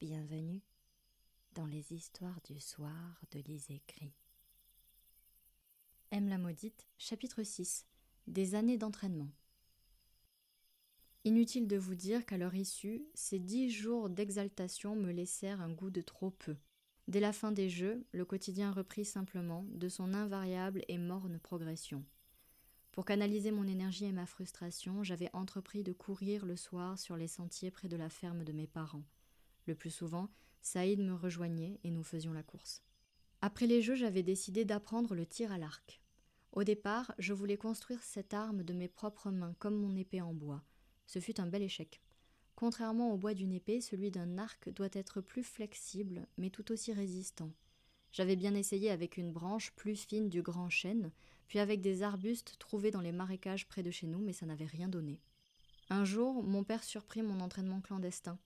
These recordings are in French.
Bienvenue dans les histoires du soir de Lisée-Gris. M la maudite, chapitre 6. Des années d'entraînement. Inutile de vous dire qu'à leur issue, ces 10 jours d'exaltation me laissèrent un goût de trop peu. Dès la fin des jeux, le quotidien reprit simplement de son invariable et morne progression. Pour canaliser mon énergie et ma frustration, j'avais entrepris de courir le soir sur les sentiers près de la ferme de mes parents. Le plus souvent, Saïd me rejoignait et nous faisions la course. Après les jeux, j'avais décidé d'apprendre le tir à l'arc. Au départ, je voulais construire cette arme de mes propres mains, comme mon épée en bois. Ce fut un bel échec. Contrairement au bois d'une épée, celui d'un arc doit être plus flexible, mais tout aussi résistant. J'avais bien essayé avec une branche plus fine du grand chêne, puis avec des arbustes trouvés dans les marécages près de chez nous, mais ça n'avait rien donné. Un jour, mon père surprit mon entraînement clandestin.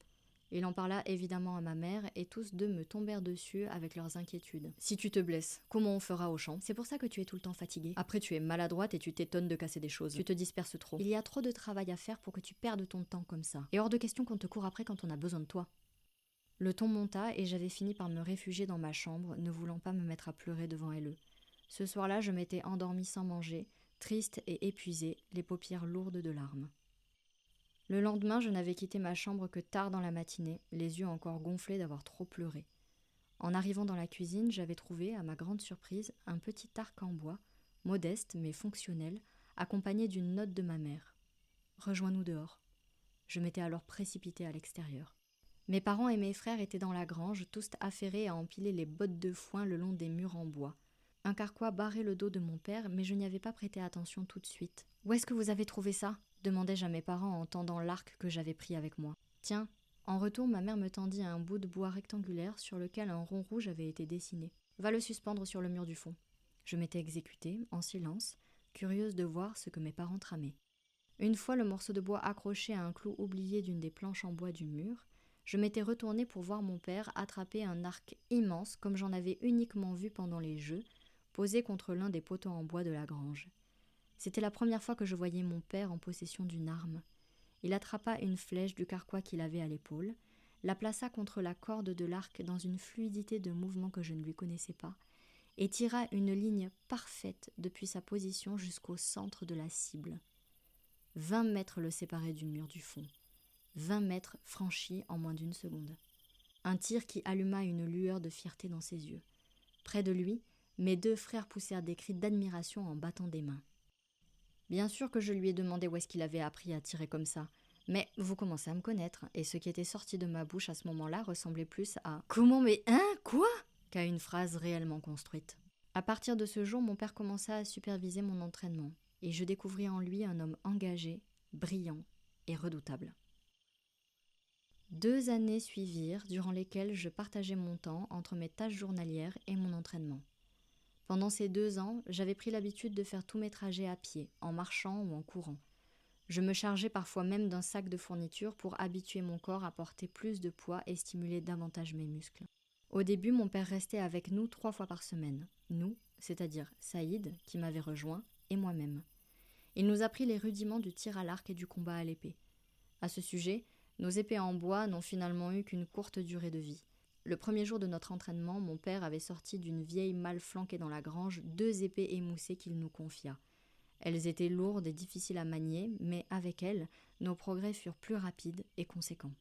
Il en parla évidemment à ma mère et tous deux me tombèrent dessus avec leurs inquiétudes. « Si tu te blesses, comment on fera au champ ? C'est pour ça que tu es tout le temps fatiguée. Après tu es maladroite et tu t'étonnes de casser des choses. Tu te disperses trop. Il y a trop de travail à faire pour que tu perdes ton temps comme ça. Et hors de question qu'on te court après quand on a besoin de toi. » Le ton monta et j'avais fini par me réfugier dans ma chambre, ne voulant pas me mettre à pleurer devant elle. Ce soir-là, je m'étais endormie sans manger, triste et épuisée, les paupières lourdes de larmes. Le lendemain, je n'avais quitté ma chambre que tard dans la matinée, les yeux encore gonflés d'avoir trop pleuré. En arrivant dans la cuisine, j'avais trouvé, à ma grande surprise, un petit arc en bois, modeste mais fonctionnel, accompagné d'une note de ma mère. « Rejoins-nous dehors. » Je m'étais alors précipitée à l'extérieur. Mes parents et mes frères étaient dans la grange, tous affairés à empiler les bottes de foin le long des murs en bois. Un carquois barrait le dos de mon père, mais je n'y avais pas prêté attention tout de suite. « Où est-ce que vous avez trouvé ça ?» demandai-je à mes parents en tendant l'arc que j'avais pris avec moi. « Tiens !» En retour, ma mère me tendit un bout de bois rectangulaire sur lequel un rond rouge avait été dessiné. « Va le suspendre sur le mur du fond. » Je m'étais exécutée, en silence, curieuse de voir ce que mes parents tramaient. Une fois le morceau de bois accroché à un clou oublié d'une des planches en bois du mur, je m'étais retournée pour voir mon père attraper un arc immense comme j'en avais uniquement vu pendant les jeux, posé contre l'un des poteaux en bois de la grange. C'était la première fois que je voyais mon père en possession d'une arme. Il attrapa une flèche du carquois qu'il avait à l'épaule, la plaça contre la corde de l'arc dans une fluidité de mouvement que je ne lui connaissais pas, et tira une ligne parfaite depuis sa position jusqu'au centre de la cible. 20 mètres le séparaient du mur du fond. 20 mètres franchis en moins d'une seconde. Un tir qui alluma une lueur de fierté dans ses yeux. Près de lui, mes 2 frères poussèrent des cris d'admiration en battant des mains. Bien sûr que je lui ai demandé où est-ce qu'il avait appris à tirer comme ça, mais vous commencez à me connaître, et ce qui était sorti de ma bouche à ce moment-là ressemblait plus à « Comment mais hein quoi ?» qu'à une phrase réellement construite. À partir de ce jour, mon père commença à superviser mon entraînement, et je découvris en lui un homme engagé, brillant et redoutable. 2 années suivirent, durant lesquelles je partageais mon temps entre mes tâches journalières et mon entraînement. Pendant ces 2 ans, j'avais pris l'habitude de faire tous mes trajets à pied, en marchant ou en courant. Je me chargeais parfois même d'un sac de fournitures pour habituer mon corps à porter plus de poids et stimuler davantage mes muscles. Au début, mon père restait avec nous 3 fois par semaine. Nous, c'est-à-dire Saïd, qui m'avait rejoint, et moi-même. Il nous apprit les rudiments du tir à l'arc et du combat à l'épée. À ce sujet, nos épées en bois n'ont finalement eu qu'une courte durée de vie. Le premier jour de notre entraînement, mon père avait sorti d'une vieille malle flanquée dans la grange 2 épées émoussées qu'il nous confia. Elles étaient lourdes et difficiles à manier, mais avec elles, nos progrès furent plus rapides et conséquents.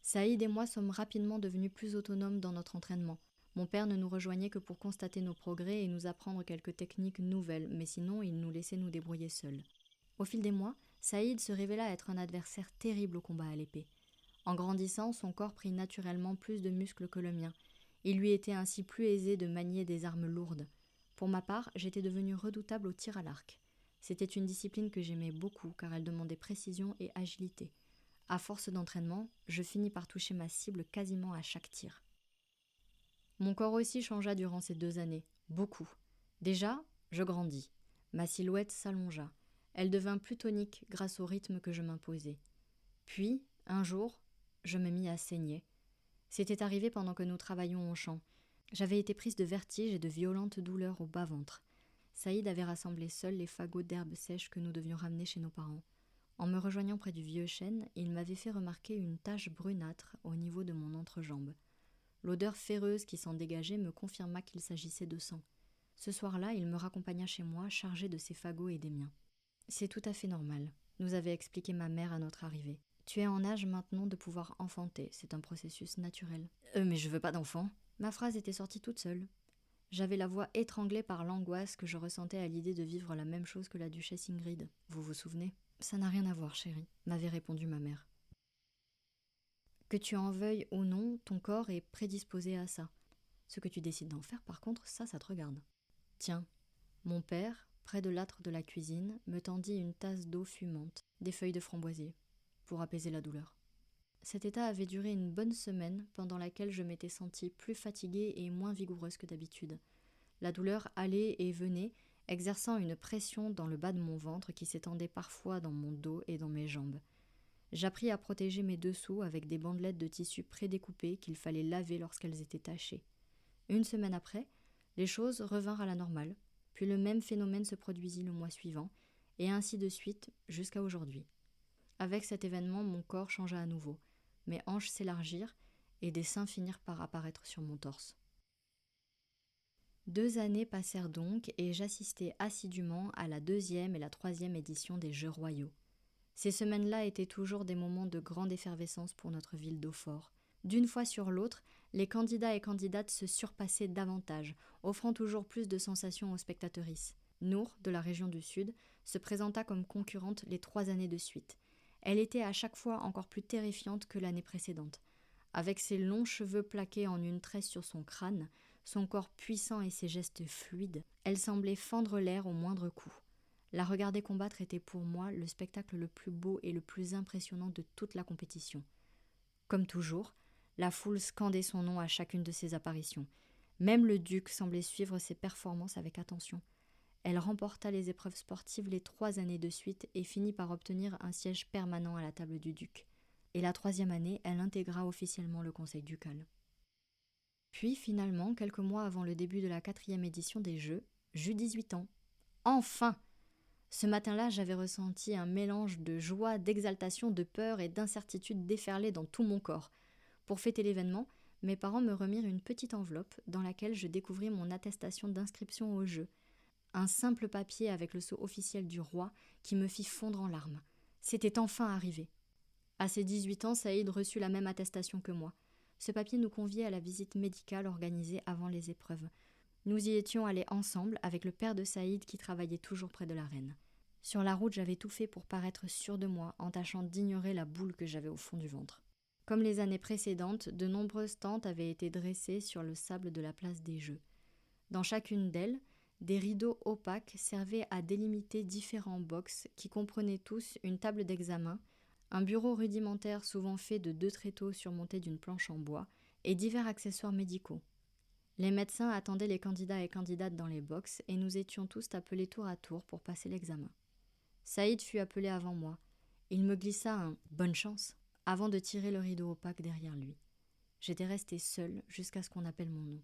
Saïd et moi sommes rapidement devenus plus autonomes dans notre entraînement. Mon père ne nous rejoignait que pour constater nos progrès et nous apprendre quelques techniques nouvelles, mais sinon il nous laissait nous débrouiller seuls. Au fil des mois, Saïd se révéla être un adversaire terrible au combat à l'épée. En grandissant, son corps prit naturellement plus de muscles que le mien. Il lui était ainsi plus aisé de manier des armes lourdes. Pour ma part, j'étais devenue redoutable au tir à l'arc. C'était une discipline que j'aimais beaucoup car elle demandait précision et agilité. À force d'entraînement, je finis par toucher ma cible quasiment à chaque tir. Mon corps aussi changea durant ces 2 années, beaucoup. Déjà, je grandis. Ma silhouette s'allongea. Elle devint plus tonique grâce au rythme que je m'imposais. Puis, un jour, je me mis à saigner. C'était arrivé pendant que nous travaillions au champ. J'avais été prise de vertige et de violentes douleurs au bas-ventre. Saïd avait rassemblé seul les fagots d'herbes sèches que nous devions ramener chez nos parents. En me rejoignant près du vieux chêne, il m'avait fait remarquer une tache brunâtre au niveau de mon entrejambe. L'odeur féreuse qui s'en dégageait me confirma qu'il s'agissait de sang. Ce soir-là, il me raccompagna chez moi, chargé de ses fagots et des miens. « C'est tout à fait normal », nous avait expliqué ma mère à notre arrivée. « Tu es en âge maintenant de pouvoir enfanter, c'est un processus naturel. »« Mais je veux pas d'enfant !» Ma phrase était sortie toute seule. J'avais la voix étranglée par l'angoisse que je ressentais à l'idée de vivre la même chose que la duchesse Ingrid. Vous vous souvenez ? Ça n'a rien à voir, chérie, m'avait répondu ma mère. Que tu en veuilles ou non, ton corps est prédisposé à ça. Ce que tu décides d'en faire, par contre, ça te regarde. Tiens, mon père, près de l'âtre de la cuisine, me tendit une tasse d'eau fumante, des feuilles de framboisier, pour apaiser la douleur. Cet état avait duré une bonne semaine, pendant laquelle je m'étais sentie plus fatiguée et moins vigoureuse que d'habitude. La douleur allait et venait, exerçant une pression dans le bas de mon ventre qui s'étendait parfois dans mon dos et dans mes jambes. J'appris à protéger mes dessous avec des bandelettes de tissu prédécoupées qu'il fallait laver lorsqu'elles étaient tachées. Une semaine après, les choses revinrent à la normale, puis le même phénomène se produisit le mois suivant, et ainsi de suite jusqu'à aujourd'hui. Avec cet événement, mon corps changea à nouveau. Mes hanches s'élargirent et des seins finirent par apparaître sur mon torse. 2 années passèrent donc et j'assistais assidûment à la 2e et la 3e édition des Jeux royaux. Ces semaines-là étaient toujours des moments de grande effervescence pour notre ville d'Hautfort. D'une fois sur l'autre, les candidats et candidates se surpassaient davantage, offrant toujours plus de sensations aux spectatrices. Nour, de la région du Sud, se présenta comme concurrente les 3 années de suite. Elle était à chaque fois encore plus terrifiante que l'année précédente. Avec ses longs cheveux plaqués en une tresse sur son crâne, son corps puissant et ses gestes fluides, elle semblait fendre l'air au moindre coup. La regarder combattre était pour moi le spectacle le plus beau et le plus impressionnant de toute la compétition. Comme toujours, la foule scandait son nom à chacune de ses apparitions. Même le duc semblait suivre ses performances avec attention. Elle remporta les épreuves sportives les 3 années de suite et finit par obtenir un siège permanent à la table du duc. Et la 3e année, elle intégra officiellement le conseil ducal. Puis finalement, quelques mois avant le début de la 4e édition des Jeux, j'eus 18 ans. Enfin ! Ce matin-là, j'avais ressenti un mélange de joie, d'exaltation, de peur et d'incertitude déferler dans tout mon corps. Pour fêter l'événement, mes parents me remirent une petite enveloppe dans laquelle je découvris mon attestation d'inscription au jeu. Un simple papier avec le sceau officiel du roi qui me fit fondre en larmes. C'était enfin arrivé. À ses 18 ans, Saïd reçut la même attestation que moi. Ce papier nous conviait à la visite médicale organisée avant les épreuves. Nous y étions allés ensemble avec le père de Saïd qui travaillait toujours près de la reine. Sur la route, j'avais tout fait pour paraître sûre de moi en tâchant d'ignorer la boule que j'avais au fond du ventre. Comme les années précédentes, de nombreuses tentes avaient été dressées sur le sable de la place des Jeux. Dans chacune d'elles, des rideaux opaques servaient à délimiter différents box qui comprenaient tous une table d'examen, un bureau rudimentaire souvent fait de 2 tréteaux surmontés d'une planche en bois et divers accessoires médicaux. Les médecins attendaient les candidats et candidates dans les box et nous étions tous appelés tour à tour pour passer l'examen. Saïd fut appelé avant moi. Il me glissa un « bonne chance » avant de tirer le rideau opaque derrière lui. J'étais restée seule jusqu'à ce qu'on appelle mon nom.